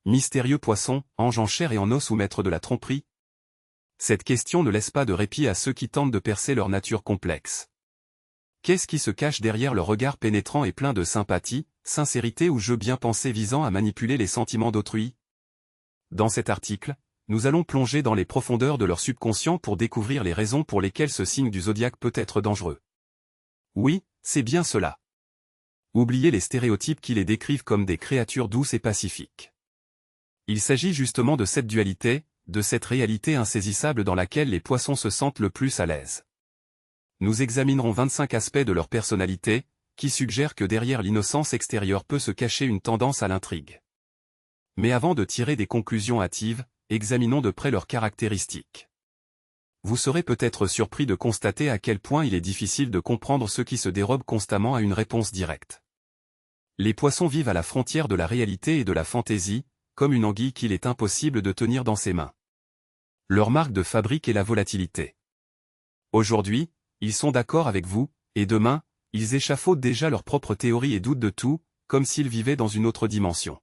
Mystérieux poisson, ange en chair et en os ou maître de la tromperie? Cette question ne laisse pas de répit à ceux qui tentent de percer leur nature complexe. Qu'est-ce qui se cache derrière leur regard pénétrant et plein de sympathie, sincérité ou jeu bien pensé visant à manipuler les sentiments d'autrui? Dans cet article, nous allons plonger dans les profondeurs de leur subconscient pour découvrir les raisons pour lesquelles ce signe du zodiaque peut être dangereux. Oui, c'est bien cela. Oubliez les stéréotypes qui les décrivent comme des créatures douces et pacifiques. Il s'agit justement de cette dualité, de cette réalité insaisissable dans laquelle les poissons se sentent le plus à l'aise. Nous examinerons 25 aspects de leur personnalité, qui suggèrent que derrière l'innocence extérieure peut se cacher une tendance à l'intrigue. Mais avant de tirer des conclusions hâtives, examinons de près leurs caractéristiques. Vous serez peut-être surpris de constater à quel point il est difficile de comprendre ceux qui se dérobent constamment à une réponse directe. Les poissons vivent à la frontière de la réalité et de la fantaisie, comme une anguille qu'il est impossible de tenir dans ses mains. Leur marque de fabrique est la volatilité. Aujourd'hui, ils sont d'accord avec vous, et demain, ils échafaudent déjà leurs propres théories et doutent de tout, comme s'ils vivaient dans une autre dimension.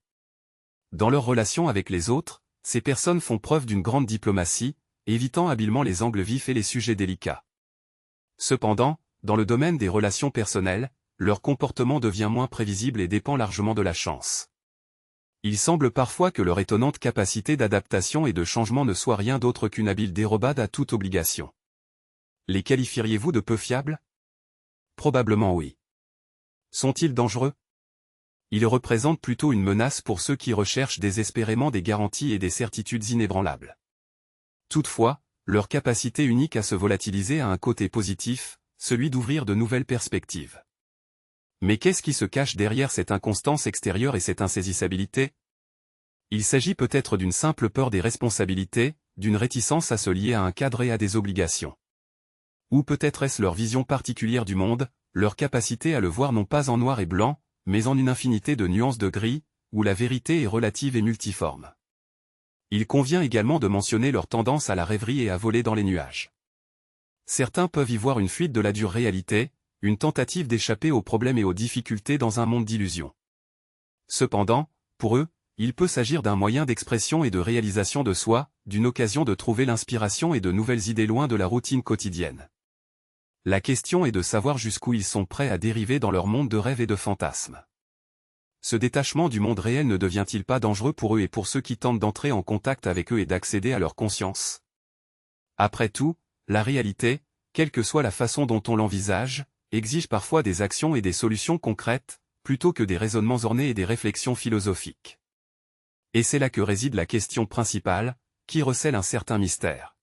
Dans leurs relations avec les autres, ces personnes font preuve d'une grande diplomatie, évitant habilement les angles vifs et les sujets délicats. Cependant, dans le domaine des relations personnelles, leur comportement devient moins prévisible et dépend largement de la chance. Il semble parfois que leur étonnante capacité d'adaptation et de changement ne soit rien d'autre qu'une habile dérobade à toute obligation. Les qualifieriez-vous de peu fiables? Probablement oui. Sont-ils dangereux? Ils représentent plutôt une menace pour ceux qui recherchent désespérément des garanties et des certitudes inébranlables. Toutefois, leur capacité unique à se volatiliser a un côté positif, celui d'ouvrir de nouvelles perspectives. Mais qu'est-ce qui se cache derrière cette inconstance extérieure et cette insaisissabilité? Il s'agit peut-être d'une simple peur des responsabilités, d'une réticence à se lier à un cadre et à des obligations. Ou peut-être est-ce leur vision particulière du monde, leur capacité à le voir non pas en noir et blanc, mais en une infinité de nuances de gris, où la vérité est relative et multiforme. Il convient également de mentionner leur tendance à la rêverie et à voler dans les nuages. Certains peuvent y voir une fuite de la dure réalité, une tentative d'échapper aux problèmes et aux difficultés dans un monde d'illusions. Cependant, pour eux, il peut s'agir d'un moyen d'expression et de réalisation de soi, d'une occasion de trouver l'inspiration et de nouvelles idées loin de la routine quotidienne. La question est de savoir jusqu'où ils sont prêts à dériver dans leur monde de rêves et de fantasmes. Ce détachement du monde réel ne devient-il pas dangereux pour eux et pour ceux qui tentent d'entrer en contact avec eux et d'accéder à leur conscience? Après tout, la réalité, quelle que soit la façon dont on l'envisage, exige parfois des actions et des solutions concrètes, plutôt que des raisonnements ornés et des réflexions philosophiques. Et c'est là que réside la question principale, qui recèle un certain mystère.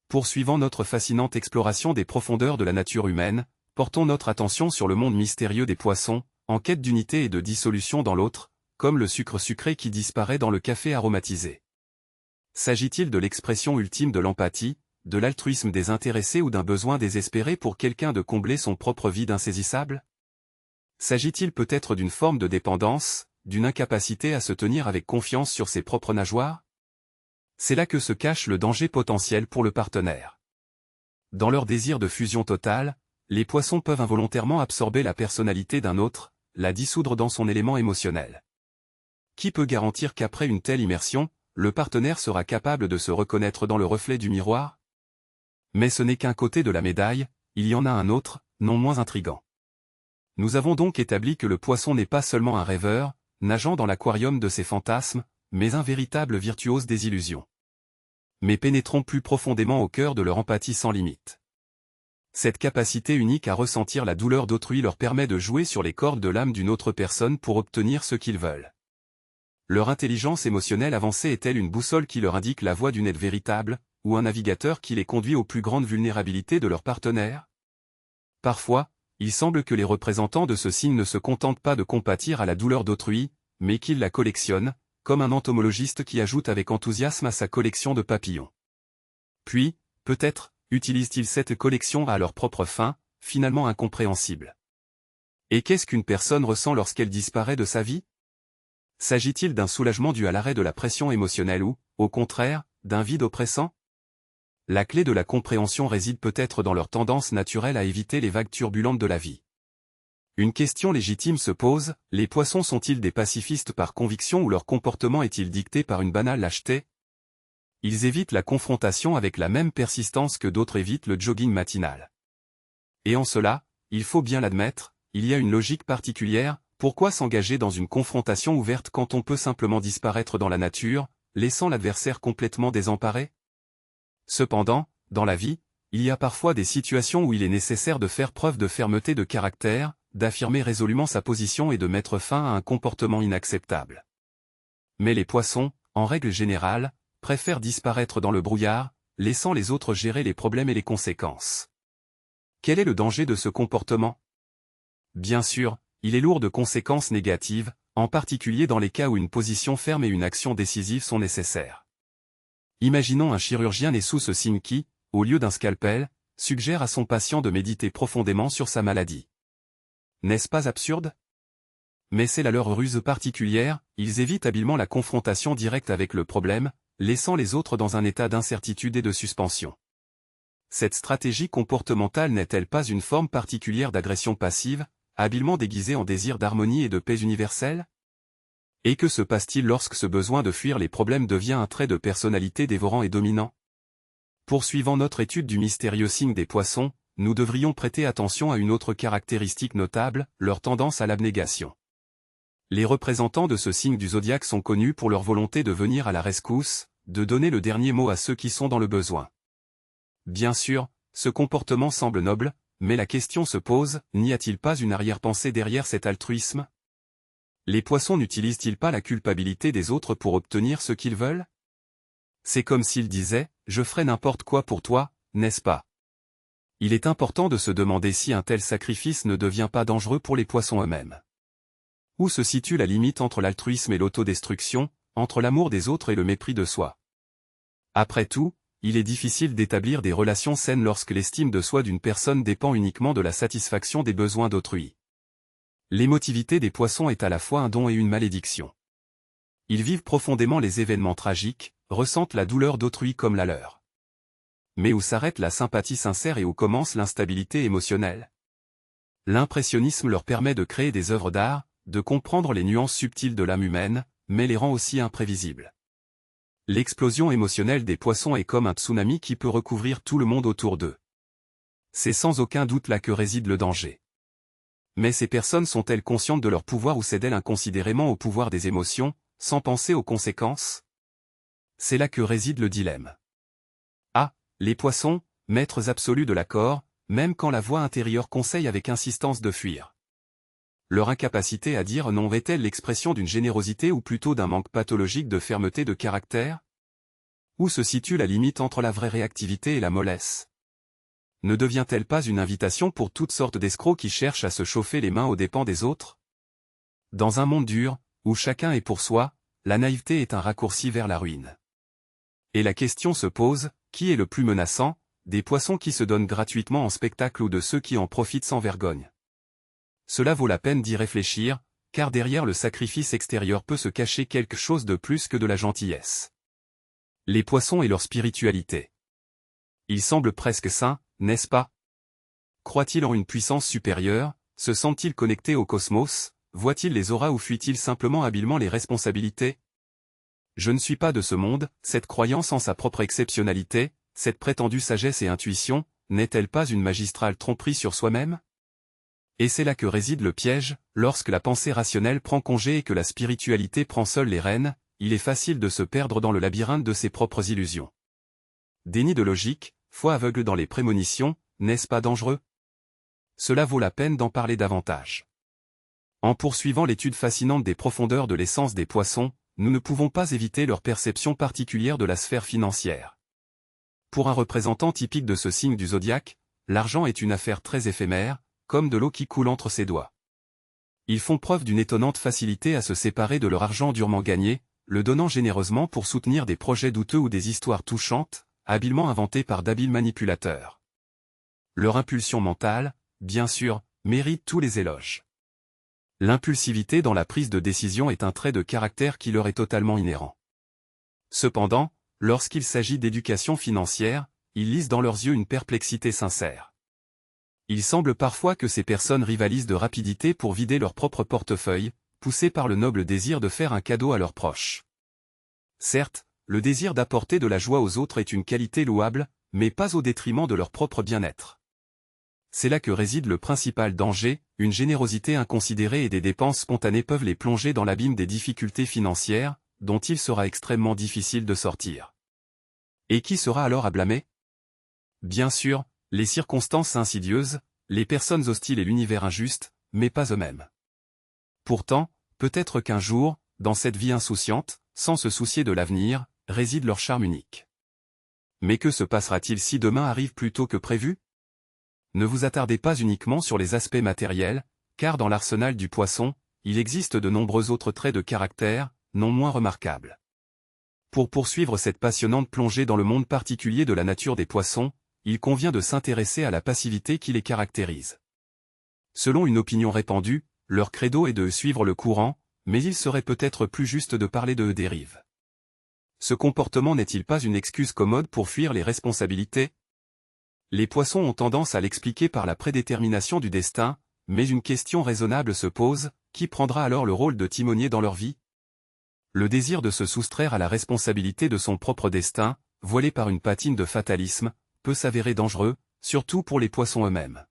Poursuivant notre fascinante exploration des profondeurs de la nature humaine, portons notre attention sur le monde mystérieux des poissons, en quête d'unité et de dissolution dans l'autre, comme le sucre sucré qui disparaît dans le café aromatisé. S'agit-il de l'expression ultime de l'empathie, de l'altruisme désintéressé ou d'un besoin désespéré pour quelqu'un de combler son propre vide insaisissable? S'agit-il peut-être d'une forme de dépendance, d'une incapacité à se tenir avec confiance sur ses propres nageoires? C'est là que se cache le danger potentiel pour le partenaire. Dans leur désir de fusion totale, les poissons peuvent involontairement absorber la personnalité d'un autre, la dissoudre dans son élément émotionnel. Qui peut garantir qu'après une telle immersion, le partenaire sera capable de se reconnaître dans le reflet du miroir? Mais ce n'est qu'un côté de la médaille, il y en a un autre, non moins intrigant. Nous avons donc établi que le poisson n'est pas seulement un rêveur, nageant dans l'aquarium de ses fantasmes, mais un véritable virtuose des illusions. Mais pénétrons plus profondément au cœur de leur empathie sans limite. Cette capacité unique à ressentir la douleur d'autrui leur permet de jouer sur les cordes de l'âme d'une autre personne pour obtenir ce qu'ils veulent. Leur intelligence émotionnelle avancée est-elle une boussole qui leur indique la voie d'une aide véritable, ou un navigateur qui les conduit aux plus grandes vulnérabilités de leur partenaire? Parfois, il semble que les représentants de ce signe ne se contentent pas de compatir à la douleur d'autrui, mais qu'ils la collectionnent, comme un entomologiste qui ajoute avec enthousiasme à sa collection de papillons. Puis, peut-être, utilisent-ils cette collection à leur propre fin, finalement incompréhensible. Et qu'est-ce qu'une personne ressent lorsqu'elle disparaît de sa vie? S'agit-il d'un soulagement dû à l'arrêt de la pression émotionnelle ou, au contraire, d'un vide oppressant? La clé de la compréhension réside peut-être dans leur tendance naturelle à éviter les vagues turbulentes de la vie. Une question légitime se pose, les poissons sont-ils des pacifistes par conviction ou leur comportement est-il dicté par une banale lâcheté? Ils évitent la confrontation avec la même persistance que d'autres évitent le jogging matinal. Et en cela, il faut bien l'admettre, il y a une logique particulière, pourquoi s'engager dans une confrontation ouverte quand on peut simplement disparaître dans la nature, laissant l'adversaire complètement désemparé? Cependant, dans la vie, il y a parfois des situations où il est nécessaire de faire preuve de fermeté de caractère, d'affirmer résolument sa position et de mettre fin à un comportement inacceptable. Mais les poissons, en règle générale, préfèrent disparaître dans le brouillard, laissant les autres gérer les problèmes et les conséquences. Quel est le danger de ce comportement? Bien sûr, il est lourd de conséquences négatives, en particulier dans les cas où une position ferme et une action décisive sont nécessaires. Imaginons un chirurgien né sous ce signe qui, au lieu d'un scalpel, suggère à son patient de méditer profondément sur sa maladie. N'est-ce pas absurde? Mais c'est là leur ruse particulière, ils évitent habilement la confrontation directe avec le problème, laissant les autres dans un état d'incertitude et de suspension. Cette stratégie comportementale n'est-elle pas une forme particulière d'agression passive, habilement déguisée en désir d'harmonie et de paix universelle? Et que se passe-t-il lorsque ce besoin de fuir les problèmes devient un trait de personnalité dévorant et dominant? Poursuivant notre étude du mystérieux signe des poissons, nous devrions prêter attention à une autre caractéristique notable, leur tendance à l'abnégation. Les représentants de ce signe du zodiaque sont connus pour leur volonté de venir à la rescousse, de donner le dernier mot à ceux qui sont dans le besoin. Bien sûr, ce comportement semble noble, mais la question se pose, n'y a-t-il pas une arrière-pensée derrière cet altruisme? Les poissons n'utilisent-ils pas la culpabilité des autres pour obtenir ce qu'ils veulent? C'est comme s'ils disaient, je ferai n'importe quoi pour toi, n'est-ce pas? Il est important de se demander si un tel sacrifice ne devient pas dangereux pour les poissons eux-mêmes. Où se situe la limite entre l'altruisme et l'autodestruction, entre l'amour des autres et le mépris de soi? Après tout, il est difficile d'établir des relations saines lorsque l'estime de soi d'une personne dépend uniquement de la satisfaction des besoins d'autrui. L'émotivité des poissons est à la fois un don et une malédiction. Ils vivent profondément les événements tragiques, ressentent la douleur d'autrui comme la leur. Mais où s'arrête la sympathie sincère et où commence l'instabilité émotionnelle? L'impressionnisme leur permet de créer des œuvres d'art, de comprendre les nuances subtiles de l'âme humaine, mais les rend aussi imprévisibles. L'explosion émotionnelle des poissons est comme un tsunami qui peut recouvrir tout le monde autour d'eux. C'est sans aucun doute là que réside le danger. Mais ces personnes sont-elles conscientes de leur pouvoir ou cèdent-elles inconsidérément au pouvoir des émotions, sans penser aux conséquences? C'est là que réside le dilemme. Ah, les poissons, maîtres absolus de l'accord, même quand la voix intérieure conseille avec insistance de fuir. Leur incapacité à dire non est-elle l'expression d'une générosité ou plutôt d'un manque pathologique de fermeté de caractère? Où se situe la limite entre la vraie réactivité et la mollesse? Ne devient-elle pas une invitation pour toutes sortes d'escrocs qui cherchent à se chauffer les mains aux dépens des autres? Dans un monde dur, où chacun est pour soi, la naïveté est un raccourci vers la ruine. Et la question se pose, qui est le plus menaçant, des poissons qui se donnent gratuitement en spectacle ou de ceux qui en profitent sans vergogne? Cela vaut la peine d'y réfléchir, car derrière le sacrifice extérieur peut se cacher quelque chose de plus que de la gentillesse. Les poissons et leur spiritualité. Ils semblent presque saints, n'est-ce pas? Croient-ils en une puissance supérieure, se sentent-ils connectés au cosmos, voient-ils les auras ou fuient-ils simplement habilement les responsabilités? Je ne suis pas de ce monde, cette croyance en sa propre exceptionnalité, cette prétendue sagesse et intuition, n'est-elle pas une magistrale tromperie sur soi-même? Et c'est là que réside le piège, lorsque la pensée rationnelle prend congé et que la spiritualité prend seule les rênes, il est facile de se perdre dans le labyrinthe de ses propres illusions. Déni de logique, foi aveugle dans les prémonitions, n'est-ce pas dangereux? Cela vaut la peine d'en parler davantage. En poursuivant l'étude fascinante des profondeurs de l'essence des poissons, nous ne pouvons pas éviter leur perception particulière de la sphère financière. Pour un représentant typique de ce signe du zodiaque, l'argent est une affaire très éphémère, comme de l'eau qui coule entre ses doigts. Ils font preuve d'une étonnante facilité à se séparer de leur argent durement gagné, le donnant généreusement pour soutenir des projets douteux ou des histoires touchantes, habilement inventées par d'habiles manipulateurs. Leur impulsion mentale, bien sûr, mérite tous les éloges. L'impulsivité dans la prise de décision est un trait de caractère qui leur est totalement inhérent. Cependant, lorsqu'il s'agit d'éducation financière, ils lisent dans leurs yeux une perplexité sincère. Il semble parfois que ces personnes rivalisent de rapidité pour vider leur propre portefeuille, poussées par le noble désir de faire un cadeau à leurs proches. Certes, le désir d'apporter de la joie aux autres est une qualité louable, mais pas au détriment de leur propre bien-être. C'est là que réside le principal danger, une générosité inconsidérée et des dépenses spontanées peuvent les plonger dans l'abîme des difficultés financières, dont il sera extrêmement difficile de sortir. Et qui sera alors à blâmer? Bien sûr, les circonstances insidieuses, les personnes hostiles et l'univers injuste, mais pas eux-mêmes. Pourtant, peut-être qu'un jour, dans cette vie insouciante, sans se soucier de l'avenir, réside leur charme unique. Mais que se passera-t-il si demain arrive plus tôt que prévu? Ne vous attardez pas uniquement sur les aspects matériels, car dans l'arsenal du poisson, il existe de nombreux autres traits de caractère, non moins remarquables. Pour poursuivre cette passionnante plongée dans le monde particulier de la nature des poissons, il convient de s'intéresser à la passivité qui les caractérise. Selon une opinion répandue, leur credo est de suivre le courant, mais il serait peut-être plus juste de parler de dérive. Ce comportement n'est-il pas une excuse commode pour fuir les responsabilités? Les poissons ont tendance à l'expliquer par la prédétermination du destin, mais une question raisonnable se pose, qui prendra alors le rôle de timonier dans leur vie? Le désir de se soustraire à la responsabilité de son propre destin, voilé par une patine de fatalisme, peut s'avérer dangereux, surtout pour les poissons eux-mêmes.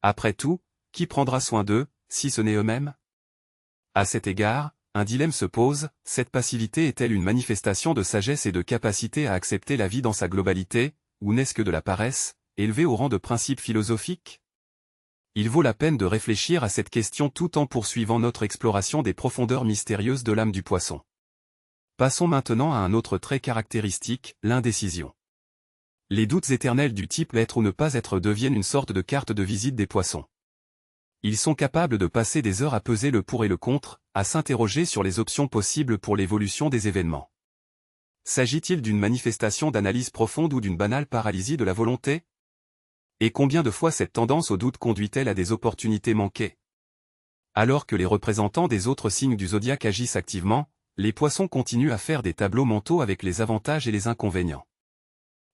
Après tout, qui prendra soin d'eux, si ce n'est eux-mêmes? À cet égard, un dilemme se pose, cette passivité est-elle une manifestation de sagesse et de capacité à accepter la vie dans sa globalité, ou n'est-ce que de la paresse, élevée au rang de principe philosophique? Il vaut la peine de réfléchir à cette question tout en poursuivant notre exploration des profondeurs mystérieuses de l'âme du poisson. Passons maintenant à un autre trait caractéristique, l'indécision. Les doutes éternels du type être ou ne pas être deviennent une sorte de carte de visite des poissons. Ils sont capables de passer des heures à peser le pour et le contre, à s'interroger sur les options possibles pour l'évolution des événements. S'agit-il d'une manifestation d'analyse profonde ou d'une banale paralysie de la volonté? Et combien de fois cette tendance au doute conduit-elle à des opportunités manquées? Alors que les représentants des autres signes du zodiaque agissent activement, les poissons continuent à faire des tableaux mentaux avec les avantages et les inconvénients.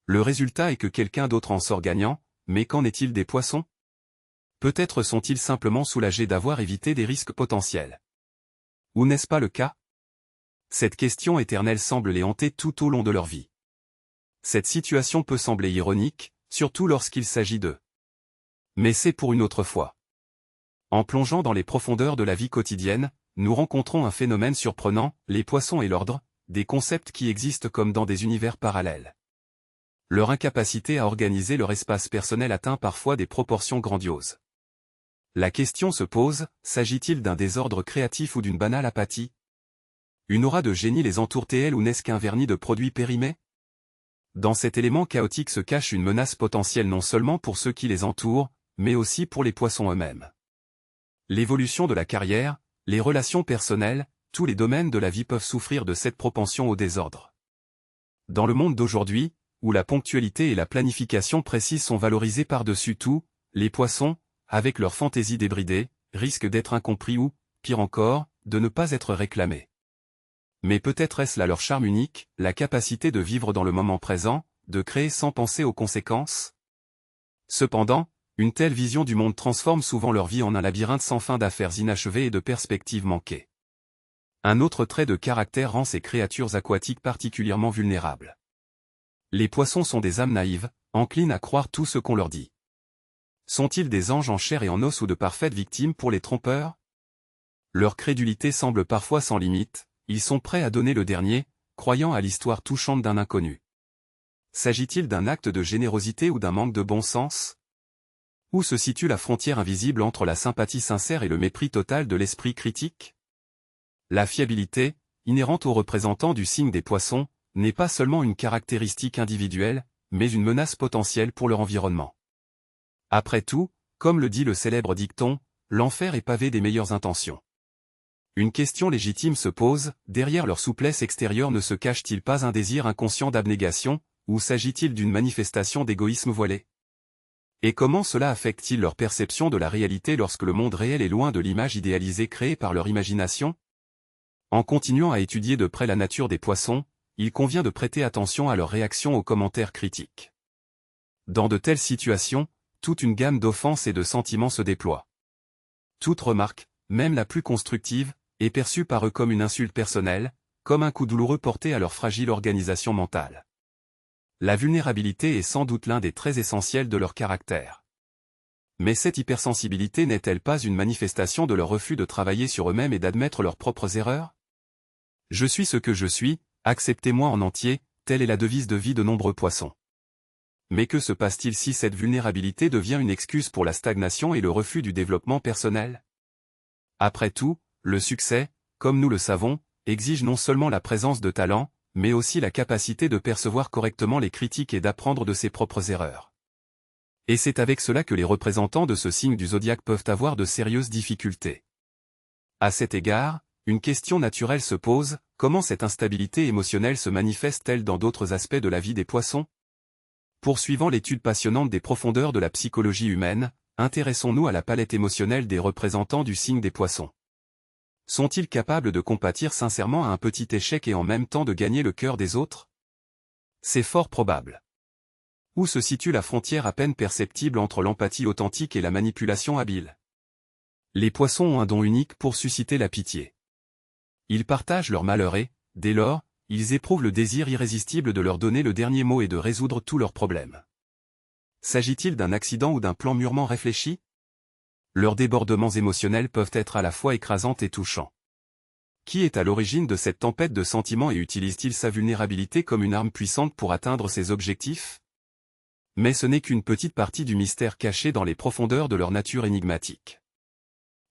Le résultat est que quelqu'un d'autre en sort gagnant, mais qu'en est-il des poissons? Peut-être sont-ils simplement soulagés d'avoir évité des risques potentiels. Ou n'est-ce pas le cas? Cette question éternelle semble les hanter tout au long de leur vie. Cette situation peut sembler ironique, surtout lorsqu'il s'agit d'eux. Mais c'est pour une autre fois. En plongeant dans les profondeurs de la vie quotidienne, nous rencontrons un phénomène surprenant, les poissons et l'ordre, des concepts qui existent comme dans des univers parallèles. Leur incapacité à organiser leur espace personnel atteint parfois des proportions grandioses. La question se pose, s'agit-il d'un désordre créatif ou d'une banale apathie? Une aura de génie les entoure-t-elle ou n'est-ce qu'un vernis de produits périmés? Dans cet élément chaotique se cache une menace potentielle non seulement pour ceux qui les entourent, mais aussi pour les poissons eux-mêmes. L'évolution de la carrière, les relations personnelles, tous les domaines de la vie peuvent souffrir de cette propension au désordre. Dans le monde d'aujourd'hui, où la ponctualité et la planification précise sont valorisées par-dessus tout, les poissons, avec leur fantaisie débridée, risquent d'être incompris ou, pire encore, de ne pas être réclamés. Mais peut-être est-ce là leur charme unique, la capacité de vivre dans le moment présent, de créer sans penser aux conséquences? Cependant, une telle vision du monde transforme souvent leur vie en un labyrinthe sans fin d'affaires inachevées et de perspectives manquées. Un autre trait de caractère rend ces créatures aquatiques particulièrement vulnérables. Les poissons sont des âmes naïves, enclines à croire tout ce qu'on leur dit. Sont-ils des anges en chair et en os ou de parfaites victimes pour les trompeurs? Leur crédulité semble parfois sans limite, ils sont prêts à donner le dernier, croyant à l'histoire touchante d'un inconnu. S'agit-il d'un acte de générosité ou d'un manque de bon sens? Où se situe la frontière invisible entre la sympathie sincère et le mépris total de l'esprit critique? La fiabilité, inhérente aux représentants du signe des poissons, n'est pas seulement une caractéristique individuelle, mais une menace potentielle pour leur environnement. Après tout, comme le dit le célèbre dicton, l'enfer est pavé des meilleures intentions. Une question légitime se pose, derrière leur souplesse extérieure ne se cache-t-il pas un désir inconscient d'abnégation, ou s'agit-il d'une manifestation d'égoïsme voilé? Et comment cela affecte-t-il leur perception de la réalité lorsque le monde réel est loin de l'image idéalisée créée par leur imagination? En continuant à étudier de près la nature des poissons, il convient de prêter attention à leur réaction aux commentaires critiques. Dans de telles situations, toute une gamme d'offenses et de sentiments se déploie. Toute remarque, même la plus constructive, est perçue par eux comme une insulte personnelle, comme un coup douloureux porté à leur fragile organisation mentale. La vulnérabilité est sans doute l'un des traits essentiels de leur caractère. Mais cette hypersensibilité n'est-elle pas une manifestation de leur refus de travailler sur eux-mêmes et d'admettre leurs propres erreurs? Je suis ce que je suis, acceptez-moi en entier, telle est la devise de vie de nombreux poissons. Mais que se passe-t-il si cette vulnérabilité devient une excuse pour la stagnation et le refus du développement personnel? Après tout, le succès, comme nous le savons, exige non seulement la présence de talent, mais aussi la capacité de percevoir correctement les critiques et d'apprendre de ses propres erreurs. Et c'est avec cela que les représentants de ce signe du zodiaque peuvent avoir de sérieuses difficultés. À cet égard, une question naturelle se pose, comment cette instabilité émotionnelle se manifeste-t-elle dans d'autres aspects de la vie des poissons? Poursuivant l'étude passionnante des profondeurs de la psychologie humaine, intéressons-nous à la palette émotionnelle des représentants du signe des poissons. Sont-ils capables de compatir sincèrement à un petit échec et en même temps de gagner le cœur des autres? C'est fort probable. Où se situe la frontière à peine perceptible entre l'empathie authentique et la manipulation habile? Les poissons ont un don unique pour susciter la pitié. Ils partagent leur malheur et, dès lors, ils éprouvent le désir irrésistible de leur donner le dernier mot et de résoudre tous leurs problèmes. S'agit-il d'un accident ou d'un plan mûrement réfléchi? Leurs débordements émotionnels peuvent être à la fois écrasants et touchants. Qui est à l'origine de cette tempête de sentiments et utilise-t-il sa vulnérabilité comme une arme puissante pour atteindre ses objectifs? Mais ce n'est qu'une petite partie du mystère caché dans les profondeurs de leur nature énigmatique.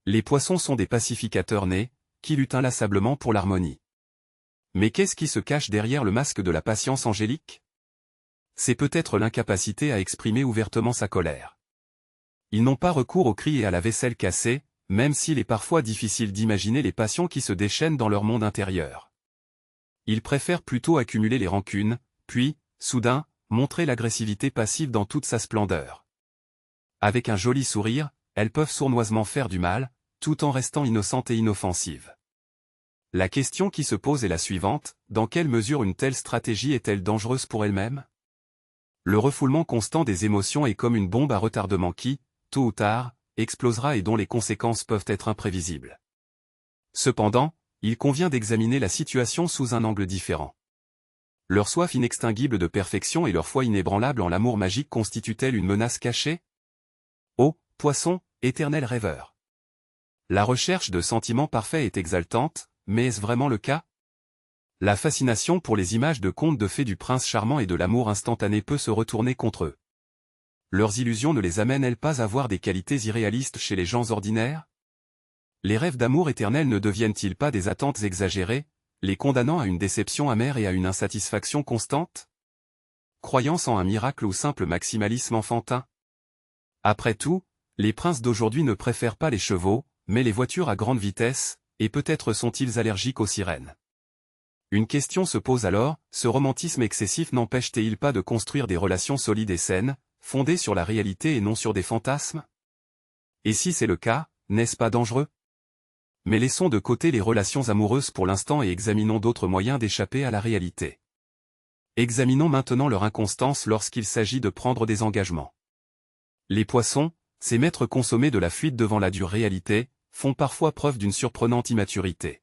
Les poissons sont des pacificateurs nés, qui luttent inlassablement pour l'harmonie. Mais qu'est-ce qui se cache derrière le masque de la patience angélique? C'est peut-être l'incapacité à exprimer ouvertement sa colère. Ils n'ont pas recours aux cris et à la vaisselle cassée, même s'il est parfois difficile d'imaginer les passions qui se déchaînent dans leur monde intérieur. Ils préfèrent plutôt accumuler les rancunes, puis, soudain, montrer l'agressivité passive dans toute sa splendeur. Avec un joli sourire, elles peuvent sournoisement faire du mal, tout en restant innocentes et inoffensives. La question qui se pose est la suivante, dans quelle mesure une telle stratégie est-elle dangereuse pour elle-même? Le refoulement constant des émotions est comme une bombe à retardement qui, tôt ou tard, explosera et dont les conséquences peuvent être imprévisibles. Cependant, il convient d'examiner la situation sous un angle différent. Leur soif inextinguible de perfection et leur foi inébranlable en l'amour magique constituent-elles une menace cachée? Ô, poisson, éternel rêveur! La recherche de sentiments parfaits est exaltante, mais est-ce vraiment le cas? La fascination pour les images de contes de fées du prince charmant et de l'amour instantané peut se retourner contre eux. Leurs illusions ne les amènent-elles pas à voir des qualités irréalistes chez les gens ordinaires? Les rêves d'amour éternel ne deviennent-ils pas des attentes exagérées, les condamnant à une déception amère et à une insatisfaction constante? Croyance en un miracle ou simple maximalisme enfantin? Après tout, les princes d'aujourd'hui ne préfèrent pas les chevaux, mais les voitures à grande vitesse, et peut-être sont-ils allergiques aux sirènes. Une question se pose alors, ce romantisme excessif n'empêche-t-il pas de construire des relations solides et saines, fondées sur la réalité et non sur des fantasmes? Et si c'est le cas, n'est-ce pas dangereux? Mais laissons de côté les relations amoureuses pour l'instant et examinons d'autres moyens d'échapper à la réalité. Examinons maintenant leur inconstance lorsqu'il s'agit de prendre des engagements. Les poissons, ces maîtres consommés de la fuite devant la dure réalité, font parfois preuve d'une surprenante immaturité.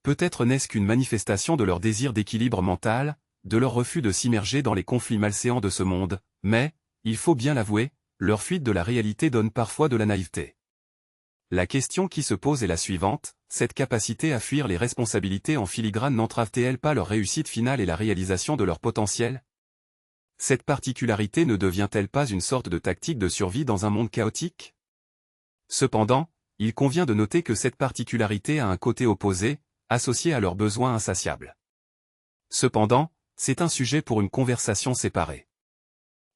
Peut-être n'est-ce qu'une manifestation de leur désir d'équilibre mental, de leur refus de s'immerger dans les conflits malséants de ce monde, mais, il faut bien l'avouer, leur fuite de la réalité donne parfois de la naïveté. La question qui se pose est la suivante, cette capacité à fuir les responsabilités en filigrane n'entrave-t-elle pas leur réussite finale et la réalisation de leur potentiel? Cette particularité ne devient-elle pas une sorte de tactique de survie dans un monde chaotique? Cependant, il convient de noter que cette particularité a un côté opposé, associé à leurs besoins insatiables. Cependant, c'est un sujet pour une conversation séparée.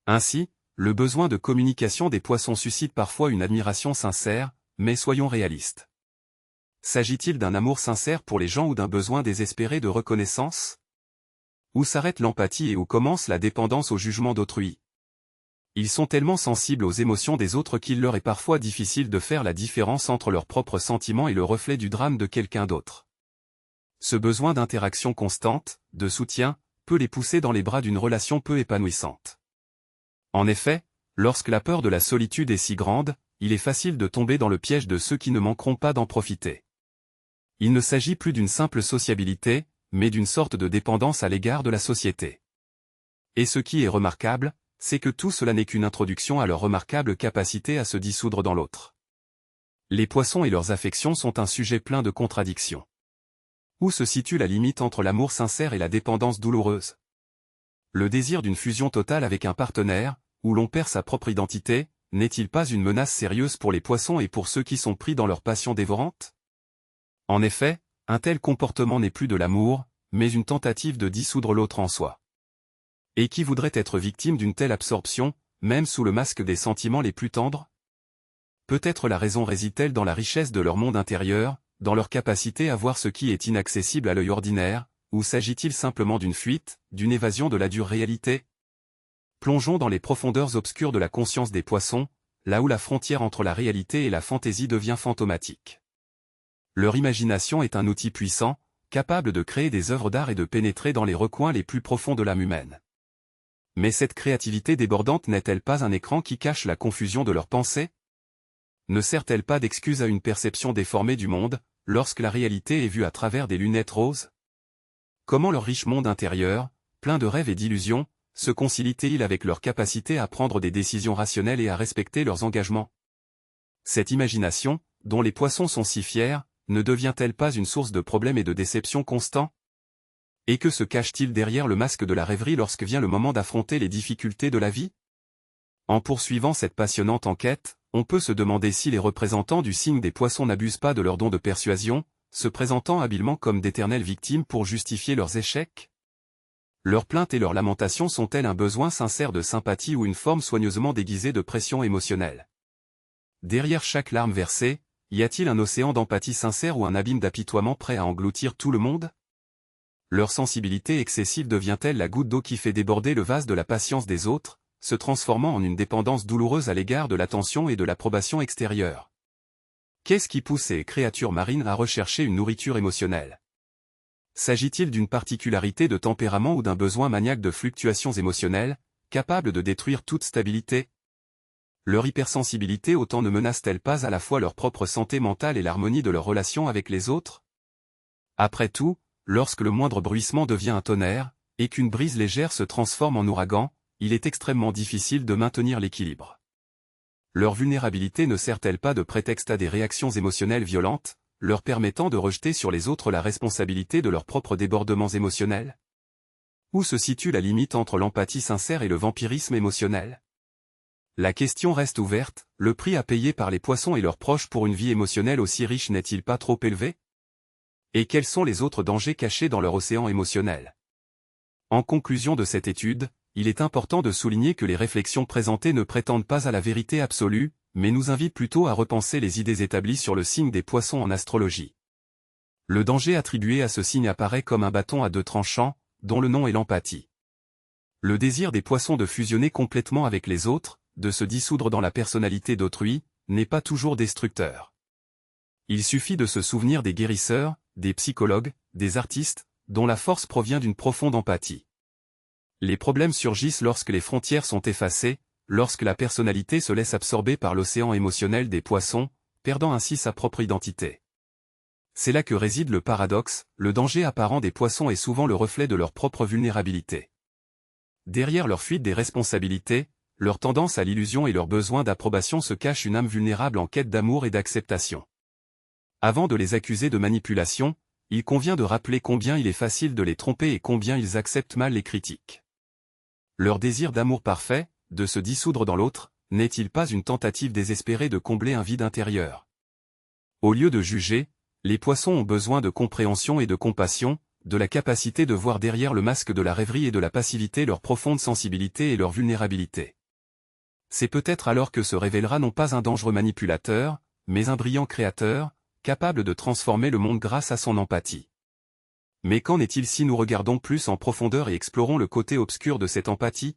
Ainsi, le besoin de communication des poissons suscite parfois une admiration sincère, mais soyons réalistes. S'agit-il d'un amour sincère pour les gens ou d'un besoin désespéré de reconnaissance? Où s'arrête l'empathie et où commence la dépendance au jugement d'autrui? Ils sont tellement sensibles aux émotions des autres qu'il leur est parfois difficile de faire la différence entre leurs propres sentiments et le reflet du drame de quelqu'un d'autre. Ce besoin d'interaction constante, de soutien, peut les pousser dans les bras d'une relation peu épanouissante. En effet, Lorsque la peur de la solitude est si grande, il est facile de tomber dans le piège de ceux qui ne manqueront pas d'en profiter. Il ne s'agit plus d'une simple sociabilité, mais d'une sorte de dépendance à l'égard de la société. Et ce qui est remarquable, c'est que tout cela n'est qu'une introduction à leur remarquable capacité à se dissoudre dans l'autre. Les poissons et leurs affections sont un sujet plein de contradictions. Où se situe la limite entre l'amour sincère et la dépendance douloureuse? Le désir d'une fusion totale avec un partenaire, où l'on perd sa propre identité, n'est-il pas une menace sérieuse pour les poissons et pour ceux qui sont pris dans leur passion dévorante? En effet, un tel comportement n'est plus de l'amour, mais une tentative de dissoudre l'autre en soi. Et qui voudrait être victime d'une telle absorption, même sous le masque des sentiments les plus tendres? Peut-être la raison réside-t-elle dans la richesse de leur monde intérieur, dans leur capacité à voir ce qui est inaccessible à l'œil ordinaire, ou s'agit-il simplement d'une fuite, d'une évasion de la dure réalité? Plongeons dans les profondeurs obscures de la conscience des poissons, là où la frontière entre la réalité et la fantaisie devient fantomatique. Leur imagination est un outil puissant, capable de créer des œuvres d'art et de pénétrer dans les recoins les plus profonds de l'âme humaine. Mais cette créativité débordante n'est-elle pas un écran qui cache la confusion de leurs pensées? Ne sert-elle pas d'excuse à une perception déformée du monde, lorsque la réalité est vue à travers des lunettes roses? Comment leur riche monde intérieur, plein de rêves et d'illusions, se concilie-t-il avec leur capacité à prendre des décisions rationnelles et à respecter leurs engagements? Cette imagination, dont les poissons sont si fiers, ne devient-elle pas une source de problèmes et de déceptions constants? Et que se cache-t-il derrière le masque de la rêverie lorsque vient le moment d'affronter les difficultés de la vie? En poursuivant cette passionnante enquête, on peut se demander si les représentants du signe des poissons n'abusent pas de leur don de persuasion, se présentant habilement comme d'éternelles victimes pour justifier leurs échecs? Leurs plaintes et leurs lamentations sont-elles un besoin sincère de sympathie ou une forme soigneusement déguisée de pression émotionnelle? Derrière chaque larme versée, y a-t-il un océan d'empathie sincère ou un abîme d'apitoiement prêt à engloutir tout le monde? Leur sensibilité excessive devient-elle la goutte d'eau qui fait déborder le vase de la patience des autres, se transformant en une dépendance douloureuse à l'égard de l'attention et de l'approbation extérieure? Qu'est-ce qui pousse ces créatures marines à rechercher une nourriture émotionnelle? S'agit-il d'une particularité de tempérament ou d'un besoin maniaque de fluctuations émotionnelles, capable de détruire toute stabilité? Leur hypersensibilité autant ne menace-t-elle pas à la fois leur propre santé mentale et l'harmonie de leurs relations avec les autres? Après tout, lorsque le moindre bruissement devient un tonnerre, et qu'une brise légère se transforme en ouragan, il est extrêmement difficile de maintenir l'équilibre. Leur vulnérabilité ne sert-elle pas de prétexte à des réactions émotionnelles violentes, leur permettant de rejeter sur les autres la responsabilité de leurs propres débordements émotionnels? Où se situe la limite entre l'empathie sincère et le vampirisme émotionnel? La question reste ouverte, le prix à payer par les poissons et leurs proches pour une vie émotionnelle aussi riche n'est-il pas trop élevé? Et quels sont les autres dangers cachés dans leur océan émotionnel? En conclusion de cette étude, il est important de souligner que les réflexions présentées ne prétendent pas à la vérité absolue, mais nous invitent plutôt à repenser les idées établies sur le signe des poissons en astrologie. Le danger attribué à ce signe apparaît comme un bâton à deux tranchants, dont le nom est l'empathie. Le désir des poissons de fusionner complètement avec les autres, de se dissoudre dans la personnalité d'autrui, n'est pas toujours destructeur. Il suffit de se souvenir des guérisseurs, des psychologues, des artistes, dont la force provient d'une profonde empathie. Les problèmes surgissent lorsque les frontières sont effacées, lorsque la personnalité se laisse absorber par l'océan émotionnel des poissons, perdant ainsi sa propre identité. C'est là que réside le paradoxe, le danger apparent des poissons est souvent le reflet de leur propre vulnérabilité. Derrière leur fuite des responsabilités, leur tendance à l'illusion et leur besoin d'approbation se cache une âme vulnérable en quête d'amour et d'acceptation. Avant de les accuser de manipulation, il convient de rappeler combien il est facile de les tromper et combien ils acceptent mal les critiques. Leur désir d'amour parfait, de se dissoudre dans l'autre, n'est-il pas une tentative désespérée de combler un vide intérieur? Au lieu de juger, les poissons ont besoin de compréhension et de compassion, de la capacité de voir derrière le masque de la rêverie et de la passivité leur profonde sensibilité et leur vulnérabilité. C'est peut-être alors que se révélera non pas un dangereux manipulateur, mais un brillant créateur, capable de transformer le monde grâce à son empathie. Mais qu'en est-il si nous regardons plus en profondeur et explorons le côté obscur de cette empathie?